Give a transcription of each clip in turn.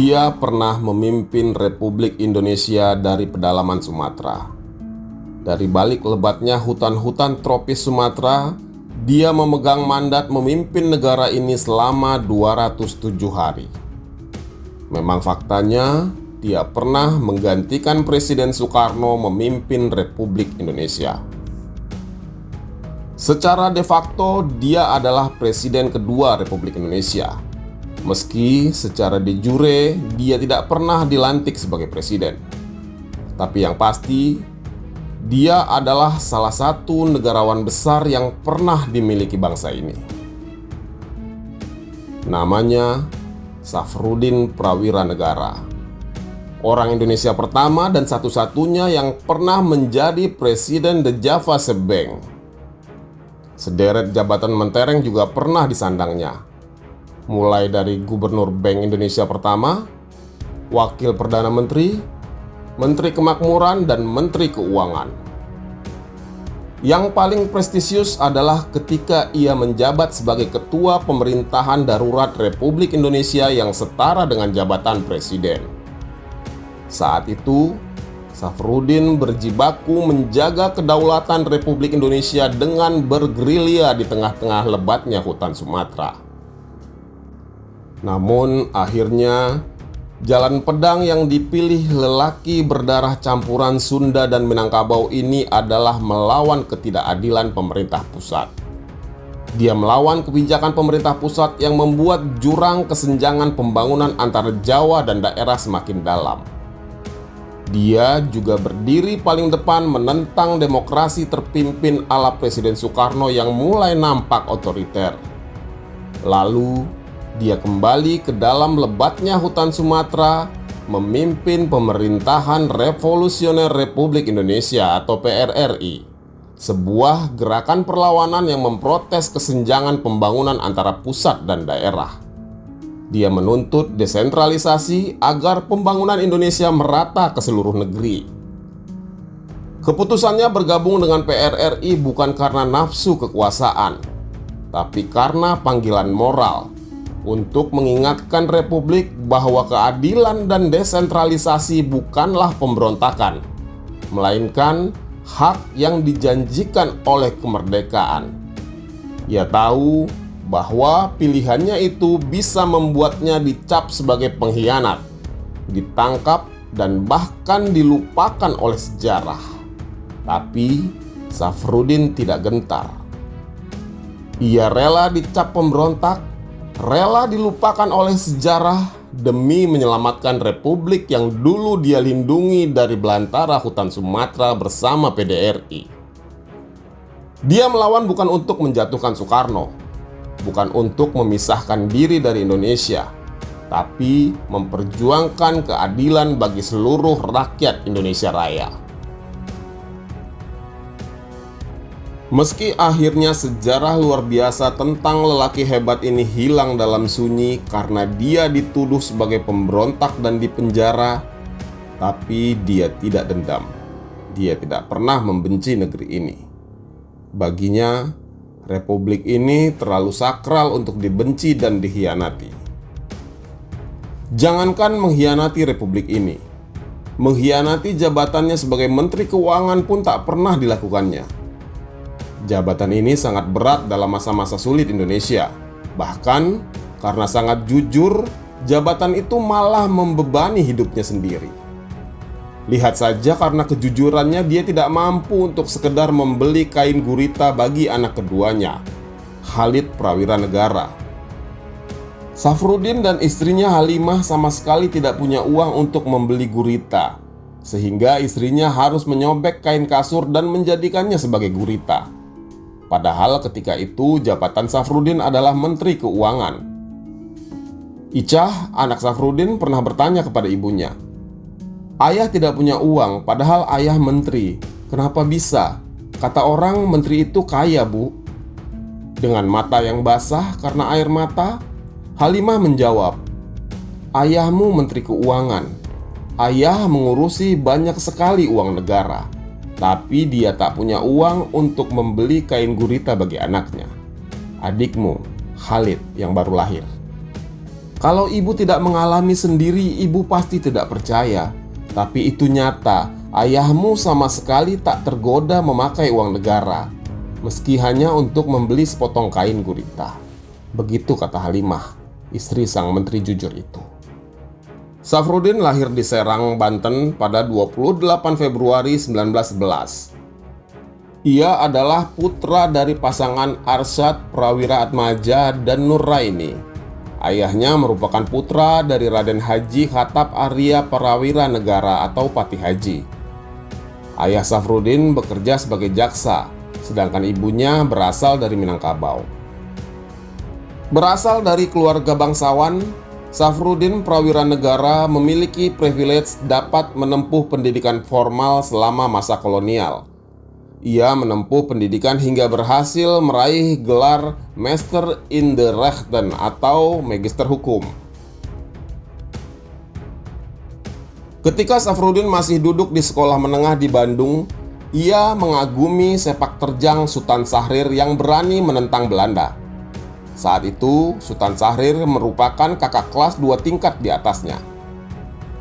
Dia pernah memimpin Republik Indonesia dari pedalaman Sumatera. Dari balik lebatnya hutan-hutan tropis Sumatera, dia memegang mandat memimpin negara ini selama 207 hari. Memang faktanya, dia pernah menggantikan Presiden Soekarno memimpin Republik Indonesia. Secara de facto, dia adalah Presiden kedua Republik Indonesia. Meski secara de jure dia tidak pernah dilantik sebagai presiden. Tapi yang pasti, dia adalah salah satu negarawan besar yang pernah dimiliki bangsa ini. Namanya Safrudin Prawira Negara. Orang Indonesia pertama dan satu-satunya yang pernah menjadi presiden The Java Bank. Sederet jabatan mentereng juga pernah disandangnya. Mulai dari Gubernur Bank Indonesia pertama, Wakil Perdana Menteri, Menteri Kemakmuran, dan Menteri Keuangan. Yang paling prestisius adalah ketika ia menjabat sebagai Ketua Pemerintahan Darurat Republik Indonesia yang setara dengan jabatan Presiden. Saat itu, Safrudin berjibaku menjaga kedaulatan Republik Indonesia dengan bergerilya di tengah-tengah lebatnya hutan Sumatera. Namun akhirnya jalan pedang yang dipilih lelaki berdarah campuran Sunda dan Minangkabau ini adalah melawan ketidakadilan pemerintah pusat. Dia melawan kebijakan pemerintah pusat yang membuat jurang kesenjangan pembangunan antara Jawa dan daerah semakin dalam. Dia juga berdiri paling depan menentang demokrasi terpimpin ala Presiden Soekarno yang mulai nampak otoriter. Lalu dia kembali ke dalam lebatnya hutan Sumatera, memimpin pemerintahan Revolusioner Republik Indonesia atau PRRI, sebuah gerakan perlawanan yang memprotes kesenjangan pembangunan antara pusat dan daerah. Dia menuntut desentralisasi agar pembangunan Indonesia merata ke seluruh negeri. Keputusannya bergabung dengan PRRI bukan karena nafsu kekuasaan, tapi karena panggilan moral untuk mengingatkan Republik bahwa keadilan dan desentralisasi bukanlah pemberontakan, melainkan hak yang dijanjikan oleh kemerdekaan. Ia tahu bahwa pilihannya itu bisa membuatnya dicap sebagai pengkhianat, ditangkap, dan bahkan dilupakan oleh sejarah. Tapi Safrudin tidak gentar. Ia rela dicap pemberontak, rela dilupakan oleh sejarah demi menyelamatkan Republik yang dulu dia lindungi dari belantara hutan Sumatera bersama PDRI. Dia melawan bukan untuk menjatuhkan Soekarno, bukan untuk memisahkan diri dari Indonesia, tapi memperjuangkan keadilan bagi seluruh rakyat Indonesia Raya. Meski akhirnya sejarah luar biasa tentang lelaki hebat ini hilang dalam sunyi karena dia dituduh sebagai pemberontak dan dipenjara, tapi dia tidak dendam. Dia tidak pernah membenci negeri ini. Baginya, Republik ini terlalu sakral untuk dibenci dan dikhianati. Jangankan mengkhianati Republik ini, mengkhianati jabatannya sebagai Menteri Keuangan pun tak pernah dilakukannya. Jabatan ini sangat berat dalam masa-masa sulit Indonesia. Bahkan karena sangat jujur, jabatan itu malah membebani hidupnya sendiri. Lihat saja, karena kejujurannya dia tidak mampu untuk sekedar membeli kain gurita bagi anak keduanya, Khalid Prawira Negara. Safrudin dan istrinya Halimah sama sekali tidak punya uang untuk membeli gurita, sehingga istrinya harus menyobek kain kasur dan menjadikannya sebagai gurita. Padahal ketika itu jabatan Safrudin adalah Menteri Keuangan. Icah, anak Safrudin, pernah bertanya kepada ibunya, "Ayah tidak punya uang, padahal ayah menteri. Kenapa bisa? Kata orang menteri itu kaya, Bu." Dengan mata yang basah karena air mata, Halimah menjawab, "Ayahmu Menteri Keuangan. Ayah mengurusi banyak sekali uang negara. Tapi dia tak punya uang untuk membeli kain gurita bagi anaknya, adikmu, Khalid, yang baru lahir." Kalau ibu tidak mengalami sendiri, ibu pasti tidak percaya. Tapi itu nyata, ayahmu sama sekali tak tergoda memakai uang negara, meski hanya untuk membeli sepotong kain gurita. Begitu kata Halimah, istri sang menteri jujur itu. Safrudin lahir di Serang, Banten pada 28 Februari 1911. Ia adalah putra dari pasangan Arsyad Prawira Atmaja dan Nuraini. Ayahnya merupakan putra dari Raden Haji Khattab Arya Prawira Negara atau Patih Haji. Ayah Safrudin bekerja sebagai jaksa, sedangkan ibunya berasal dari Minangkabau. Berasal dari keluarga bangsawan, Safrudin Prawira Negara memiliki privilege dapat menempuh pendidikan formal selama masa kolonial. Ia menempuh pendidikan hingga berhasil meraih gelar Master in the Rechten atau Magister Hukum. Ketika Safrudin masih duduk di sekolah menengah di Bandung, ia mengagumi sepak terjang Sultan Syahrir yang berani menentang Belanda. Saat itu, Sultan Syahrir merupakan kakak kelas 2 tingkat di atasnya.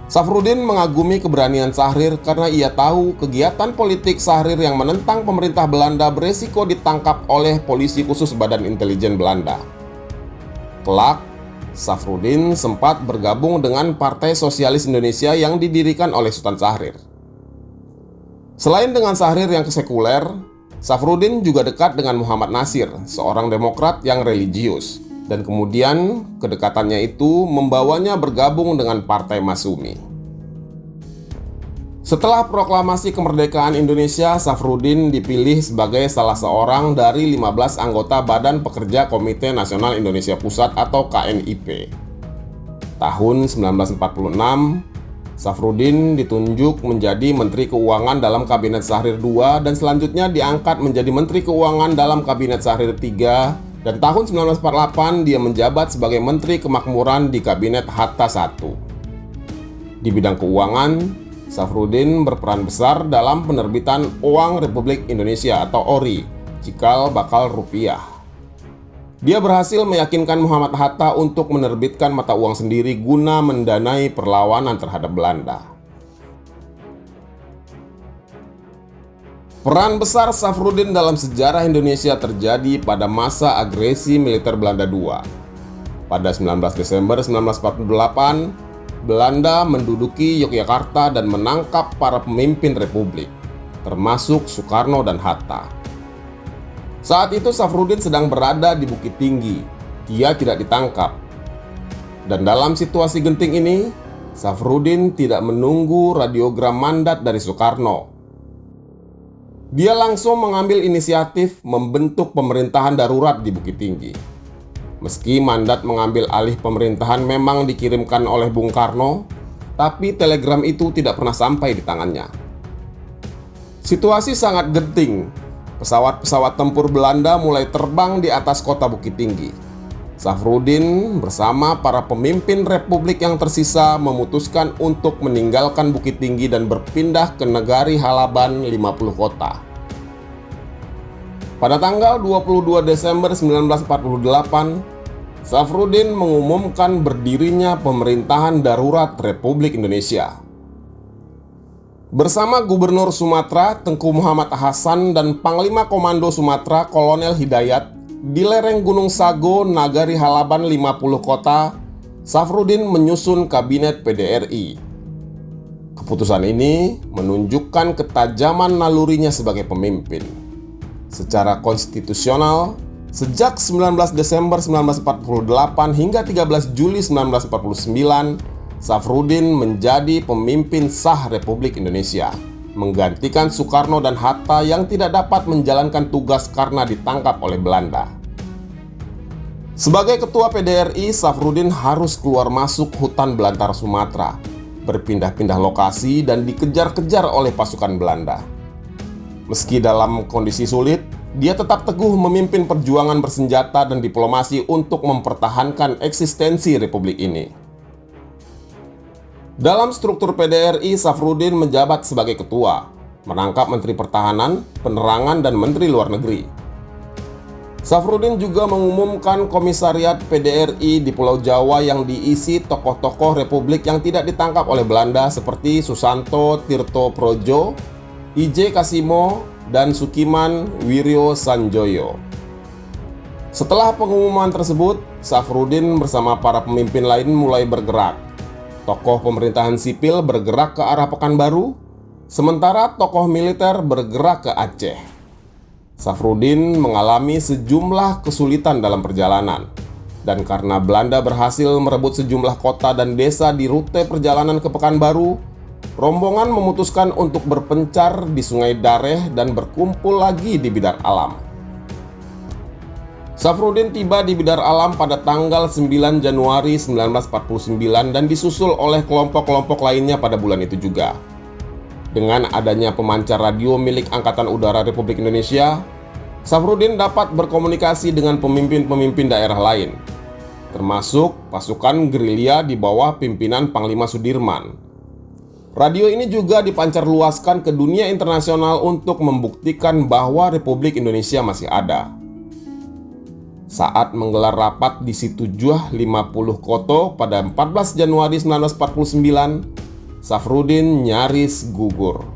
Safrudin mengagumi keberanian Syahrir karena ia tahu kegiatan politik Syahrir yang menentang pemerintah Belanda beresiko ditangkap oleh polisi khusus Badan Intelijen Belanda. Kelak, Safrudin sempat bergabung dengan Partai Sosialis Indonesia yang didirikan oleh Sultan Syahrir. Selain dengan Syahrir yang sekuler, Safrudin juga dekat dengan Muhammad Nasir, seorang demokrat yang religius, dan kemudian kedekatannya itu membawanya bergabung dengan Partai Masyumi. Setelah proklamasi kemerdekaan Indonesia, Safrudin dipilih sebagai salah seorang dari 15 anggota Badan Pekerja Komite Nasional Indonesia Pusat atau KNIP. Tahun 1946, Safrudin ditunjuk menjadi Menteri Keuangan dalam Kabinet Syahrir II dan selanjutnya diangkat menjadi Menteri Keuangan dalam Kabinet Syahrir III, dan tahun 1948 dia menjabat sebagai Menteri Kemakmuran di Kabinet Hatta I. Di bidang keuangan, Safrudin berperan besar dalam penerbitan Uang Republik Indonesia atau ORI, cikal bakal rupiah. Dia berhasil meyakinkan Muhammad Hatta untuk menerbitkan mata uang sendiri guna mendanai perlawanan terhadap Belanda. Peran besar Safrudin dalam sejarah Indonesia terjadi pada masa agresi militer Belanda II. Pada 19 Desember 1948, Belanda menduduki Yogyakarta dan menangkap para pemimpin republik, termasuk Soekarno dan Hatta. Saat itu Safrudin sedang berada di Bukit Tinggi. Dia tidak ditangkap. Dan dalam situasi genting ini, Safrudin tidak menunggu radiogram mandat dari Soekarno. Dia langsung mengambil inisiatif membentuk pemerintahan darurat di Bukit Tinggi. Meski mandat mengambil alih pemerintahan memang dikirimkan oleh Bung Karno, tapi telegram itu tidak pernah sampai di tangannya. Situasi sangat genting. Pesawat-pesawat tempur Belanda mulai terbang di atas kota Bukit Tinggi. Safrudin bersama para pemimpin republik yang tersisa memutuskan untuk meninggalkan Bukit Tinggi dan berpindah ke Negari Halaban 50 kota. Pada tanggal 22 Desember 1948, Safrudin mengumumkan berdirinya pemerintahan darurat Republik Indonesia. Bersama Gubernur Sumatera Tengku Muhammad Hasan dan Panglima Komando Sumatera Kolonel Hidayat di lereng Gunung Sago, Nagari Halaban 50 kota, Safrudin menyusun Kabinet PDRI. Keputusan ini menunjukkan ketajaman nalurinya sebagai pemimpin. Secara konstitusional, sejak 19 Desember 1948 hingga 13 Juli 1949, Safrudin menjadi pemimpin sah Republik Indonesia, menggantikan Soekarno dan Hatta yang tidak dapat menjalankan tugas karena ditangkap oleh Belanda. Sebagai ketua PDRI, Safrudin harus keluar masuk hutan belantara Sumatera, berpindah-pindah lokasi dan dikejar-kejar oleh pasukan Belanda. Meski dalam kondisi sulit, dia tetap teguh memimpin perjuangan bersenjata dan diplomasi untuk mempertahankan eksistensi Republik ini. Dalam struktur PDRI, Safrudin menjabat sebagai ketua, merangkap Menteri Pertahanan, Penerangan, dan Menteri Luar Negeri. Safrudin juga mengumumkan komisariat PDRI di Pulau Jawa yang diisi tokoh-tokoh Republik yang tidak ditangkap oleh Belanda seperti Susanto Tirto Projo, I.J. Kasimo, dan Sukiman Wiryo Sanjoyo. Setelah pengumuman tersebut, Safrudin bersama para pemimpin lain mulai bergerak. Tokoh pemerintahan sipil bergerak ke arah Pekanbaru, sementara tokoh militer bergerak ke Aceh. Safrudin mengalami sejumlah kesulitan dalam perjalanan, dan karena Belanda berhasil merebut sejumlah kota dan desa di rute perjalanan ke Pekanbaru, rombongan memutuskan untuk berpencar di Sungai Dareh dan berkumpul lagi di Bidar Alam. Safrudin tiba di Bidar Alam pada tanggal 9 Januari 1949 dan disusul oleh kelompok-kelompok lainnya pada bulan itu juga. Dengan adanya pemancar radio milik Angkatan Udara Republik Indonesia, Safrudin dapat berkomunikasi dengan pemimpin-pemimpin daerah lain, termasuk pasukan gerilya di bawah pimpinan Panglima Sudirman. Radio ini juga dipancarluaskan ke dunia internasional untuk membuktikan bahwa Republik Indonesia masih ada. Saat menggelar rapat di Situ Juh 50 Koto pada 14 Januari 1949, Safrudin nyaris gugur.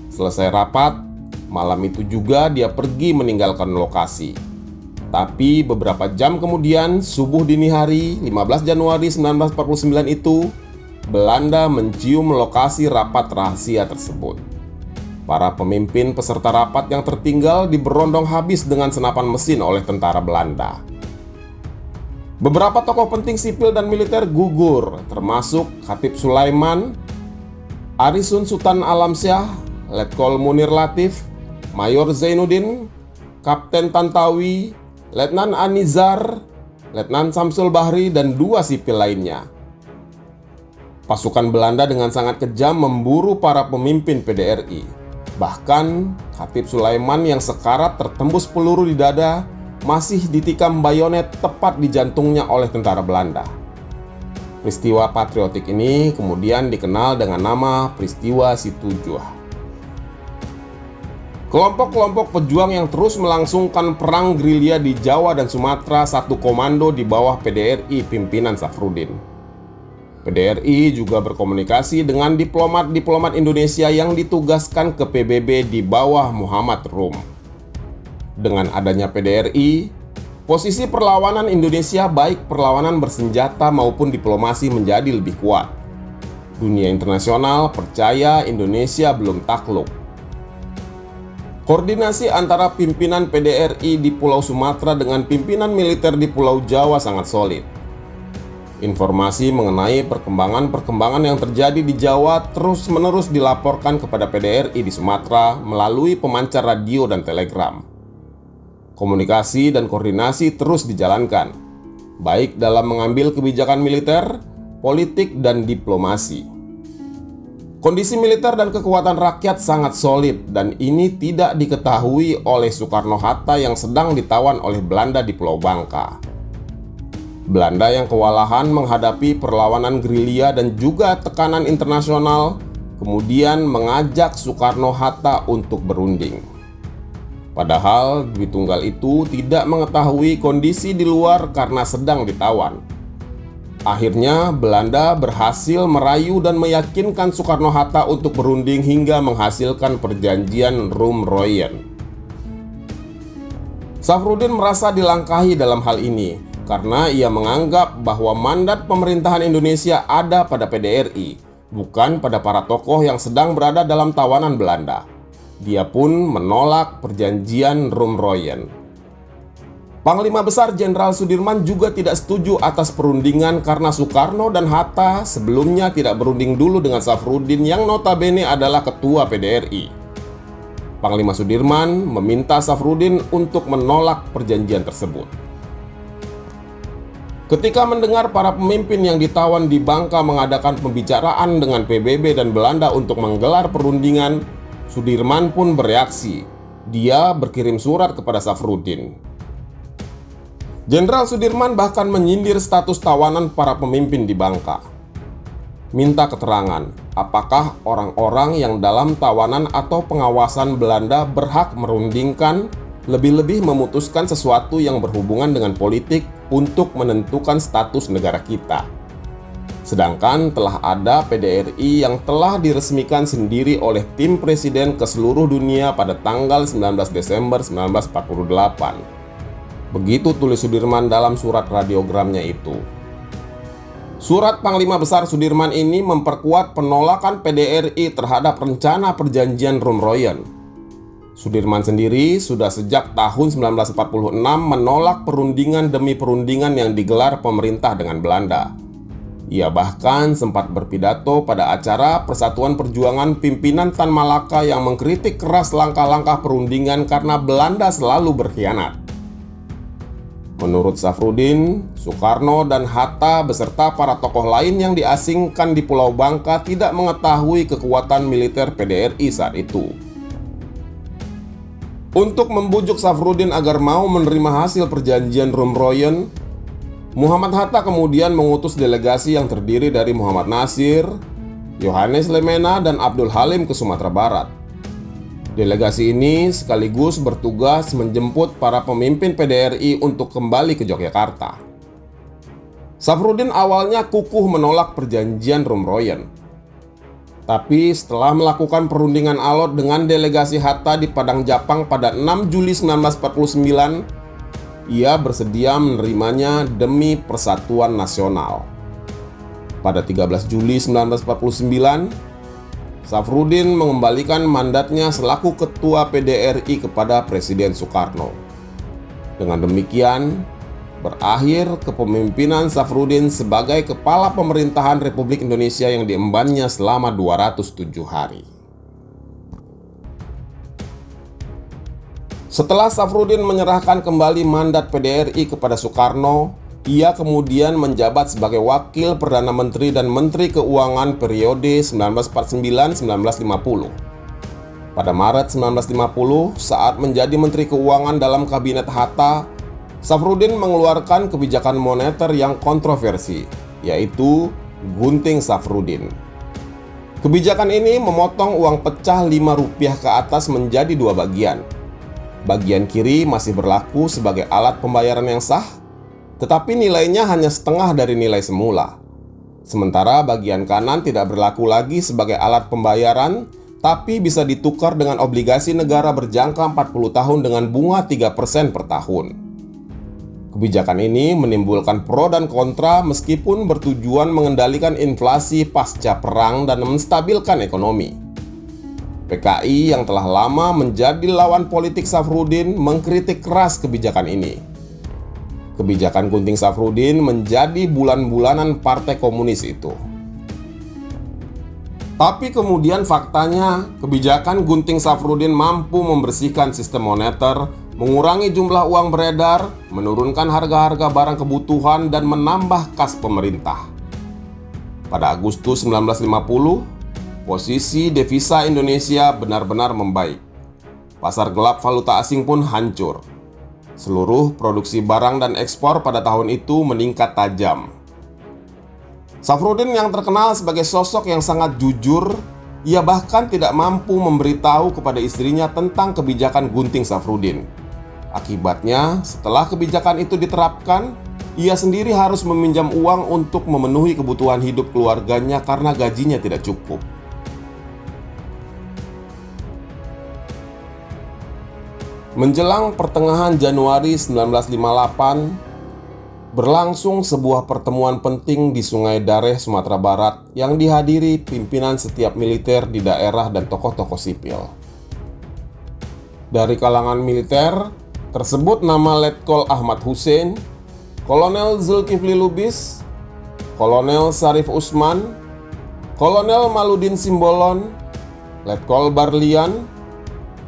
Selesai rapat, malam itu juga dia pergi meninggalkan lokasi. Tapi beberapa jam kemudian, subuh dini hari 15 Januari 1949 itu, Belanda mencium lokasi rapat rahasia tersebut. Para pemimpin peserta rapat yang tertinggal diberondong habis dengan senapan mesin oleh tentara Belanda. Beberapa tokoh penting sipil dan militer gugur, termasuk Khatib Sulaiman, Arisun Sultan Alamsyah, Letkol Munir Latif, Mayor Zainuddin, Kapten Tantawi, Letnan Anizar, Letnan Samsul Bahri, dan 2 sipil lainnya. Pasukan Belanda dengan sangat kejam memburu para pemimpin PDRI. Bahkan, Khatib Sulaiman yang sekarat tertembus peluru di dada masih ditikam bayonet tepat di jantungnya oleh tentara Belanda. Peristiwa patriotik ini kemudian dikenal dengan nama Peristiwa Situ Juh. Kelompok-kelompok pejuang yang terus melangsungkan perang gerilya di Jawa dan Sumatera satu komando di bawah PDRI pimpinan Safrudin. PDRI juga berkomunikasi dengan diplomat-diplomat Indonesia yang ditugaskan ke PBB di bawah Muhammad Rum. Dengan adanya PDRI, posisi perlawanan Indonesia baik perlawanan bersenjata maupun diplomasi menjadi lebih kuat. Dunia internasional percaya Indonesia belum takluk. Koordinasi antara pimpinan PDRI di Pulau Sumatera dengan pimpinan militer di Pulau Jawa sangat solid. Informasi mengenai perkembangan-perkembangan yang terjadi di Jawa terus-menerus dilaporkan kepada PDRI di Sumatera melalui pemancar radio dan telegram. Komunikasi dan koordinasi terus dijalankan, baik dalam mengambil kebijakan militer, politik, dan diplomasi. Kondisi militer dan kekuatan rakyat sangat solid, dan ini tidak diketahui oleh Soekarno-Hatta yang sedang ditawan oleh Belanda di Pulau Bangka. Belanda yang kewalahan menghadapi perlawanan gerilya dan juga tekanan internasional, kemudian mengajak Soekarno-Hatta untuk berunding. Padahal Dwi Tunggal itu tidak mengetahui kondisi di luar karena sedang ditawan. Akhirnya Belanda berhasil merayu dan meyakinkan Soekarno-Hatta untuk berunding hingga menghasilkan perjanjian Rum-Royen. Safrudin merasa dilangkahi dalam hal ini karena ia menganggap bahwa mandat pemerintahan Indonesia ada pada PDRI, bukan pada para tokoh yang sedang berada dalam tawanan Belanda. Dia pun menolak perjanjian Rum-Royen. Panglima Besar Jenderal Sudirman juga tidak setuju atas perundingan karena Soekarno dan Hatta sebelumnya tidak berunding dulu dengan Safrudin yang notabene adalah ketua PDRI. Panglima Sudirman meminta Safrudin untuk menolak perjanjian tersebut. Ketika mendengar para pemimpin yang ditawan di Bangka mengadakan pembicaraan dengan PBB dan Belanda untuk menggelar perundingan, Sudirman pun bereaksi. Dia berkirim surat kepada Safrudin. Jenderal Sudirman bahkan menyindir status tawanan para pemimpin di Bangka. Minta keterangan, apakah orang-orang yang dalam tawanan atau pengawasan Belanda berhak merundingkan lebih-lebih memutuskan sesuatu yang berhubungan dengan politik untuk menentukan status negara kita. Sedangkan telah ada PDRI yang telah diresmikan sendiri oleh tim presiden ke seluruh dunia pada tanggal 19 Desember 1948. Begitu tulis Sudirman dalam surat radiogramnya itu. Surat Panglima Besar Sudirman ini memperkuat penolakan PDRI terhadap rencana perjanjian Roem-Royen. Sudirman sendiri sudah sejak tahun 1946 menolak perundingan demi perundingan yang digelar pemerintah dengan Belanda. Ia bahkan sempat berpidato pada acara Persatuan Perjuangan Pimpinan Tan Malaka yang mengkritik keras langkah-langkah perundingan karena Belanda selalu berkhianat. Menurut Safrudin, Soekarno dan Hatta beserta para tokoh lain yang diasingkan di Pulau Bangka tidak mengetahui kekuatan militer PDRI saat itu. Untuk membujuk Safrudin agar mau menerima hasil perjanjian Roem-Royen, Muhammad Hatta kemudian mengutus delegasi yang terdiri dari Muhammad Nasir, Yohanes Lemena, dan Abdul Halim ke Sumatera Barat. Delegasi ini sekaligus bertugas menjemput para pemimpin PDRI untuk kembali ke Yogyakarta. Safrudin awalnya kukuh menolak perjanjian Roem-Royen. Tapi setelah melakukan perundingan alot dengan delegasi Hatta di Padang Japang pada 6 Juli 1949, ia bersedia menerimanya demi persatuan nasional. Pada 13 Juli 1949, Safrudin mengembalikan mandatnya selaku Ketua PDRI kepada Presiden Soekarno. Dengan demikian, berakhir kepemimpinan Safrudin sebagai Kepala Pemerintahan Republik Indonesia yang diembannya selama 207 hari. Setelah Safrudin menyerahkan kembali mandat PDRI kepada Soekarno, ia kemudian menjabat sebagai Wakil Perdana Menteri dan Menteri Keuangan periode 1949-1950. Pada Maret 1950, saat menjadi Menteri Keuangan dalam Kabinet Hatta, Safrudin mengeluarkan kebijakan moneter yang kontroversi, yaitu Gunting Safrudin. Kebijakan ini memotong uang pecah Rp5 ke atas menjadi dua bagian. Bagian kiri masih berlaku sebagai alat pembayaran yang sah, tetapi nilainya hanya setengah dari nilai semula. Sementara bagian kanan tidak berlaku lagi sebagai alat pembayaran, tapi bisa ditukar dengan obligasi negara berjangka 40 tahun dengan bunga 3% per tahun. Kebijakan ini menimbulkan pro dan kontra meskipun bertujuan mengendalikan inflasi pasca perang dan menstabilkan ekonomi. PKI yang telah lama menjadi lawan politik Safrudin mengkritik keras kebijakan ini. Kebijakan Gunting Safrudin menjadi bulan-bulanan Partai Komunis itu. Tapi kemudian faktanya, kebijakan Gunting Safrudin mampu membersihkan sistem moneter, mengurangi jumlah uang beredar, menurunkan harga-harga barang kebutuhan, dan menambah kas pemerintah. Pada Agustus 1950, posisi devisa Indonesia benar-benar membaik. Pasar gelap valuta asing pun hancur. Seluruh produksi barang dan ekspor pada tahun itu meningkat tajam. Safrudin yang terkenal sebagai sosok yang sangat jujur, ia bahkan tidak mampu memberitahu kepada istrinya tentang kebijakan Gunting Safrudin. Akibatnya, setelah kebijakan itu diterapkan, ia sendiri harus meminjam uang untuk memenuhi kebutuhan hidup keluarganya karena gajinya tidak cukup. Menjelang pertengahan Januari 1958, berlangsung sebuah pertemuan penting di Sungai Dareh, Sumatera Barat yang dihadiri pimpinan setiap militer di daerah dan tokoh-tokoh sipil. Dari kalangan militer, tersebut nama Letkol Ahmad Hussein, Kolonel Zulkifli Lubis, Kolonel Sarif Usman, Kolonel Maludin Simbolon, Letkol Barlian,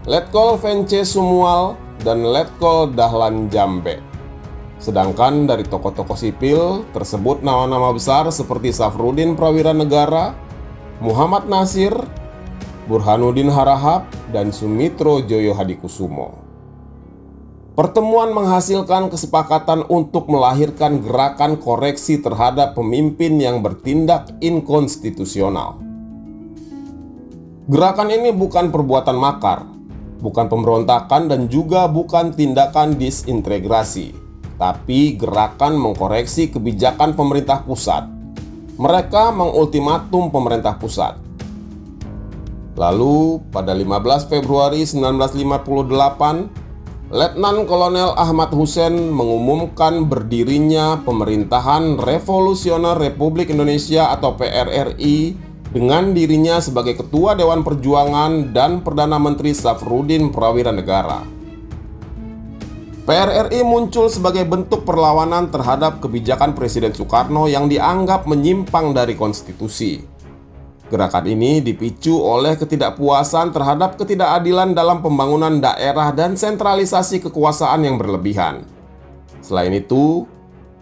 Letkol Vence Sumual, dan Letkol Dahlan Jambe. Sedangkan dari tokoh-tokoh sipil tersebut nama-nama besar seperti Safrudin Prawira Negara, Muhammad Nasir, Burhanuddin Harahap, dan Sumitro Joyo Hadikusumo. Pertemuan menghasilkan kesepakatan untuk melahirkan gerakan koreksi terhadap pemimpin yang bertindak inkonstitusional. Gerakan ini bukan perbuatan makar, bukan pemberontakan dan juga bukan tindakan disintegrasi, tapi gerakan mengkoreksi kebijakan pemerintah pusat. Mereka mengultimatum pemerintah pusat. Lalu, pada 15 Februari 1958, Letnan Kolonel Ahmad Hussein mengumumkan berdirinya Pemerintahan Revolusioner Republik Indonesia atau PRRI dengan dirinya sebagai Ketua Dewan Perjuangan dan Perdana Menteri Safrudin Prawira Negara. PRRI muncul sebagai bentuk perlawanan terhadap kebijakan Presiden Soekarno yang dianggap menyimpang dari konstitusi. Gerakan ini dipicu oleh ketidakpuasan terhadap ketidakadilan dalam pembangunan daerah dan sentralisasi kekuasaan yang berlebihan. Selain itu,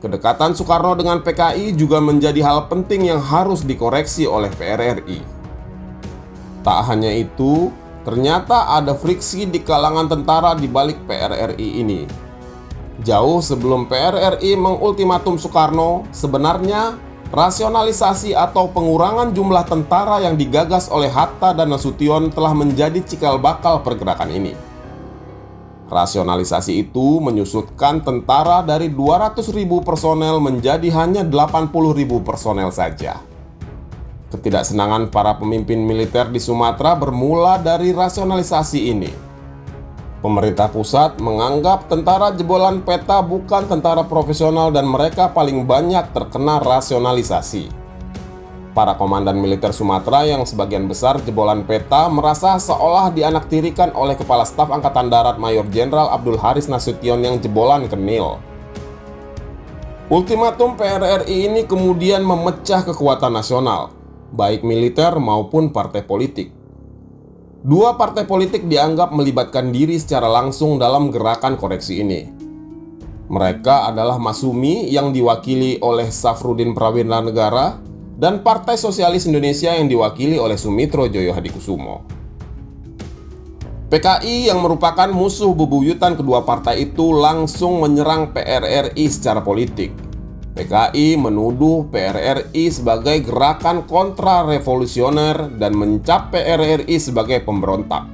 kedekatan Soekarno dengan PKI juga menjadi hal penting yang harus dikoreksi oleh PRRI. Tak hanya itu, ternyata ada friksi di kalangan tentara di balik PRRI ini. Jauh sebelum PRRI mengultimatum Soekarno, sebenarnya rasionalisasi atau pengurangan jumlah tentara yang digagas oleh Hatta dan Nasution telah menjadi cikal bakal pergerakan ini. Rasionalisasi itu menyusutkan tentara dari 200.000 personel menjadi hanya 80.000 personel saja. Ketidaksenangan para pemimpin militer di Sumatera bermula dari rasionalisasi ini. Pemerintah pusat menganggap tentara jebolan peta bukan tentara profesional dan mereka paling banyak terkena rasionalisasi. Para komandan militer Sumatera yang sebagian besar jebolan peta merasa seolah dianaktirikan oleh Kepala Staf Angkatan Darat Mayor Jenderal Abdul Haris Nasution yang jebolan kenil. Ultimatum PRRI ini kemudian memecah kekuatan nasional, baik militer maupun partai politik. Dua partai politik dianggap melibatkan diri secara langsung dalam gerakan koreksi ini. Mereka adalah Masumi yang diwakili oleh Safrudin Prawira Negara dan Partai Sosialis Indonesia yang diwakili oleh Sumitro Joyo Hadikusumo. PKI yang merupakan musuh bebuyutan kedua partai itu langsung menyerang PRRI secara politik. PKI menuduh PRRI sebagai gerakan kontra-revolusioner dan mencap PRRI sebagai pemberontak.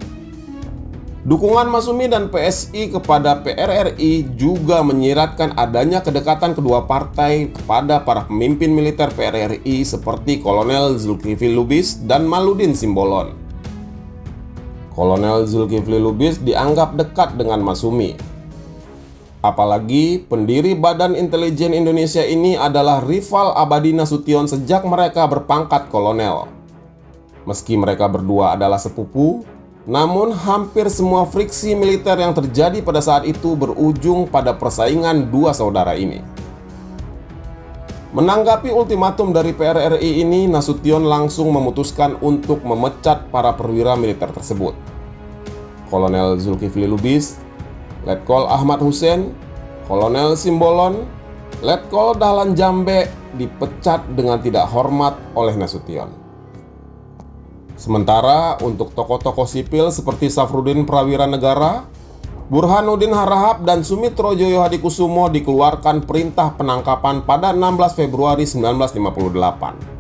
Dukungan Masumi dan PSI kepada PRRI juga menyiratkan adanya kedekatan kedua partai kepada para pemimpin militer PRRI seperti Kolonel Zulkifli Lubis dan Maludin Simbolon. Kolonel Zulkifli Lubis dianggap dekat dengan Masumi. Apalagi pendiri Badan Intelijen Indonesia ini adalah rival abadi Nasution sejak mereka berpangkat kolonel. Meski mereka berdua adalah sepupu, namun hampir semua friksi militer yang terjadi pada saat itu berujung pada persaingan dua saudara ini. Menanggapi ultimatum dari PRRI ini, Nasution langsung memutuskan untuk memecat para perwira militer tersebut. Kolonel Zulkifli Lubis, Letkol Ahmad Hussein, Kolonel Simbolon, Letkol Dahlan Jambe dipecat dengan tidak hormat oleh Nasution. Sementara untuk tokoh-tokoh sipil seperti Safrudin Prawira Negara, Burhanuddin Harahap, dan Sumitro Joyo Hadikusumo dikeluarkan perintah penangkapan pada 16 Februari 1958.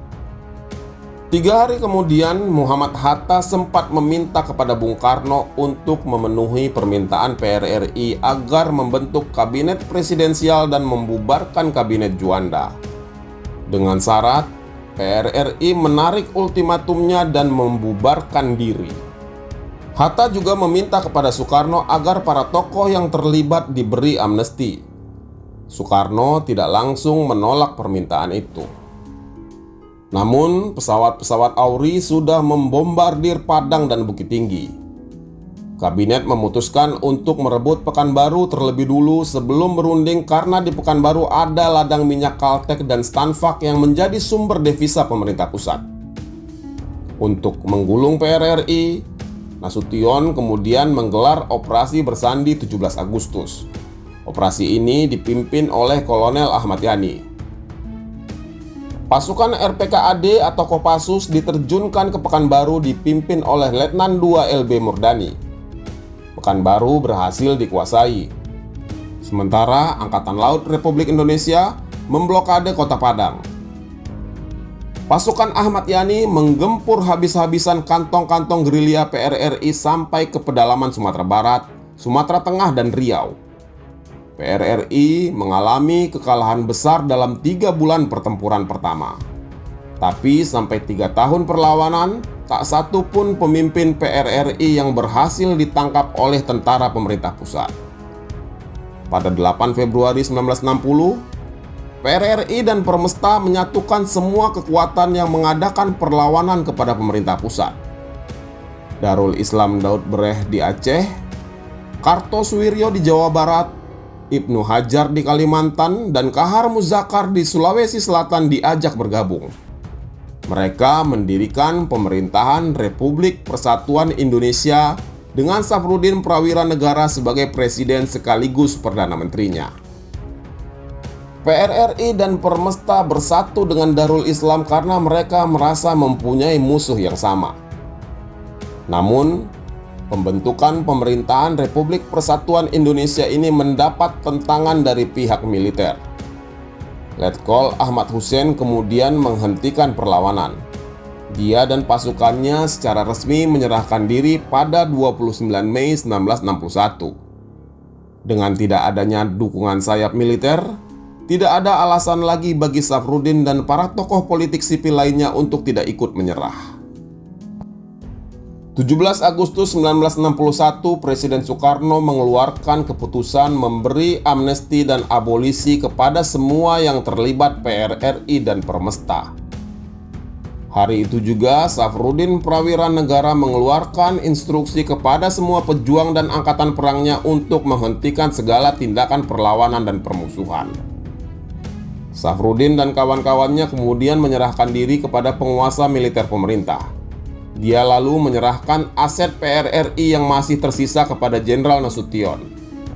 3 hari kemudian, Muhammad Hatta sempat meminta kepada Bung Karno untuk memenuhi permintaan PRRI agar membentuk kabinet presidensial dan membubarkan kabinet Juanda. Dengan syarat, PRRI menarik ultimatumnya dan membubarkan diri. Hatta juga meminta kepada Soekarno agar para tokoh yang terlibat diberi amnesti. Soekarno tidak langsung menolak permintaan itu. Namun, pesawat-pesawat Auri sudah membombardir Padang dan Bukit Tinggi. Kabinet memutuskan untuk merebut Pekanbaru terlebih dulu sebelum berunding karena di Pekanbaru ada ladang minyak Caltek dan Stanvac yang menjadi sumber devisa pemerintah pusat. Untuk menggulung PRRI, Nasution kemudian menggelar Operasi Bersandi 17 Agustus. Operasi ini dipimpin oleh Kolonel Ahmad Yani. Pasukan RPKAD atau Kopassus diterjunkan ke Pekanbaru dipimpin oleh Letnan II LB Murdani. Pekanbaru berhasil dikuasai. Sementara Angkatan Laut Republik Indonesia memblokade Kota Padang. Pasukan Ahmad Yani menggempur habis-habisan kantong-kantong gerilya PRRI sampai ke pedalaman Sumatera Barat, Sumatera Tengah, dan Riau. PRRI mengalami kekalahan besar dalam 3 bulan pertempuran pertama. Tapi sampai 3 tahun perlawanan, tak satu pun pemimpin PRRI yang berhasil ditangkap oleh tentara pemerintah pusat. Pada 8 Februari 1960, PRRI dan Permesta menyatukan semua kekuatan yang mengadakan perlawanan kepada pemerintah pusat. Darul Islam Daud Bereh di Aceh, Kartosuwiryo di Jawa Barat, Ibnu Hajar di Kalimantan, dan Kahar Muzakar di Sulawesi Selatan diajak bergabung. Mereka mendirikan pemerintahan Republik Persatuan Indonesia dengan Safrudin Prawira Negara sebagai presiden sekaligus Perdana Menterinya. PRRI dan Permesta bersatu dengan Darul Islam karena mereka merasa mempunyai musuh yang sama. Namun, pembentukan pemerintahan Republik Persatuan Indonesia ini mendapat tentangan dari pihak militer. Letkol Ahmad Hussein kemudian menghentikan perlawanan. Dia dan pasukannya secara resmi menyerahkan diri pada 29 Mei 1961. Dengan tidak adanya dukungan sayap militer, tidak ada alasan lagi bagi Safrudin dan para tokoh politik sipil lainnya untuk tidak ikut menyerah. 17 Agustus 1961, Presiden Soekarno mengeluarkan keputusan memberi amnesti dan abolisi kepada semua yang terlibat PRRI dan Permesta. Hari itu juga, Safrudin Prawira Negara mengeluarkan instruksi kepada semua pejuang dan angkatan perangnya untuk menghentikan segala tindakan perlawanan dan permusuhan. Safrudin dan kawan-kawannya kemudian menyerahkan diri kepada penguasa militer pemerintah. Dia lalu menyerahkan aset PRRI yang masih tersisa kepada Jenderal Nasution,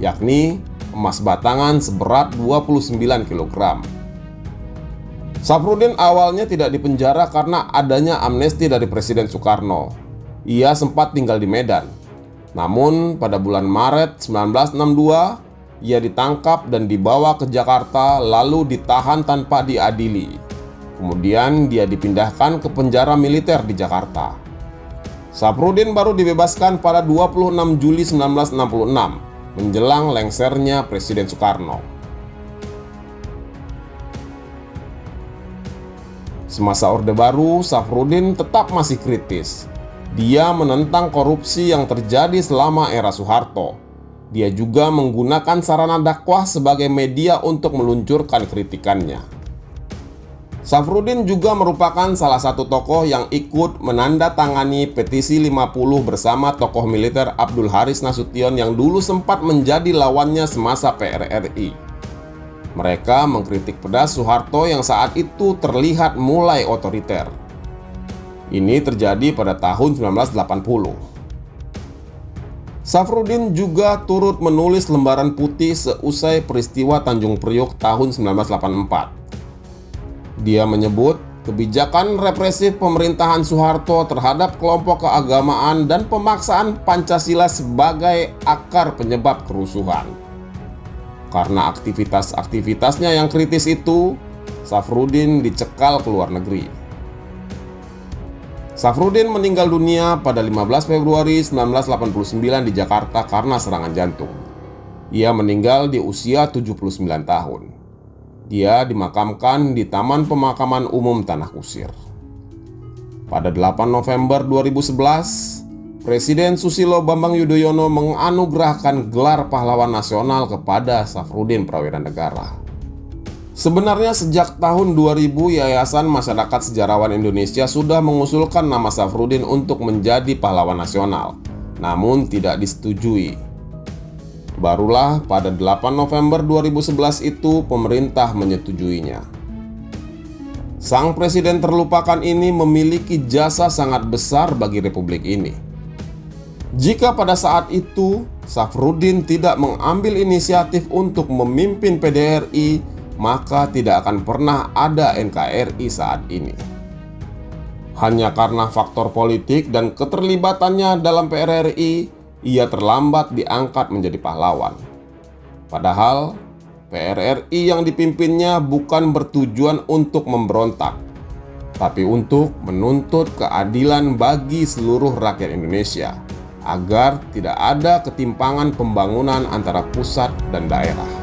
yakni emas batangan seberat 29 kg. Safrudin awalnya tidak dipenjara karena adanya amnesti dari Presiden Soekarno. Ia sempat tinggal di Medan. Namun pada bulan Maret 1962, ia ditangkap dan dibawa ke Jakarta lalu ditahan tanpa diadili. Kemudian dia dipindahkan ke penjara militer di Jakarta. Safrudin baru dibebaskan pada 26 Juli 1966 menjelang lengsernya Presiden Soekarno. Semasa Orde Baru, Safrudin tetap masih kritis. Dia menentang korupsi yang terjadi selama era Soeharto. Dia juga menggunakan sarana dakwah sebagai media untuk meluncurkan kritikannya. Safrudin juga merupakan salah satu tokoh yang ikut menandatangani petisi 50 bersama tokoh militer Abdul Haris Nasution yang dulu sempat menjadi lawannya semasa PRRI. Mereka mengkritik pedas Soeharto yang saat itu terlihat mulai otoriter. Ini terjadi pada tahun 1980. Safrudin juga turut menulis lembaran putih seusai peristiwa Tanjung Priok tahun 1984. Dia menyebut kebijakan represif pemerintahan Soeharto terhadap kelompok keagamaan dan pemaksaan Pancasila sebagai akar penyebab kerusuhan. Karena aktivitas-aktivitasnya yang kritis itu, Safrudin dicekal ke luar negeri. Safrudin meninggal dunia pada 15 Februari 1989 di Jakarta karena serangan jantung. Ia meninggal di usia 79 tahun. Dia dimakamkan di Taman Pemakaman Umum Tanah Kusir. Pada 8 November 2011, Presiden Susilo Bambang Yudhoyono menganugerahkan gelar pahlawan nasional kepada Safrudin Prawira Negara. Sebenarnya sejak tahun 2000, Yayasan Masyarakat Sejarawan Indonesia sudah mengusulkan nama Safrudin untuk menjadi pahlawan nasional, namun tidak disetujui. Barulah pada 8 November 2011 itu pemerintah menyetujuinya. Sang presiden terlupakan ini memiliki jasa sangat besar bagi republik ini. Jika pada saat itu Safrudin tidak mengambil inisiatif untuk memimpin PDRI, maka tidak akan pernah ada NKRI saat ini. Hanya karena faktor politik dan keterlibatannya dalam PRRI, ia terlambat diangkat menjadi pahlawan. Padahal, PRRI yang dipimpinnya bukan bertujuan untuk memberontak. tapi untuk menuntut keadilan bagi seluruh rakyat Indonesia agar tidak ada ketimpangan pembangunan antara pusat dan daerah.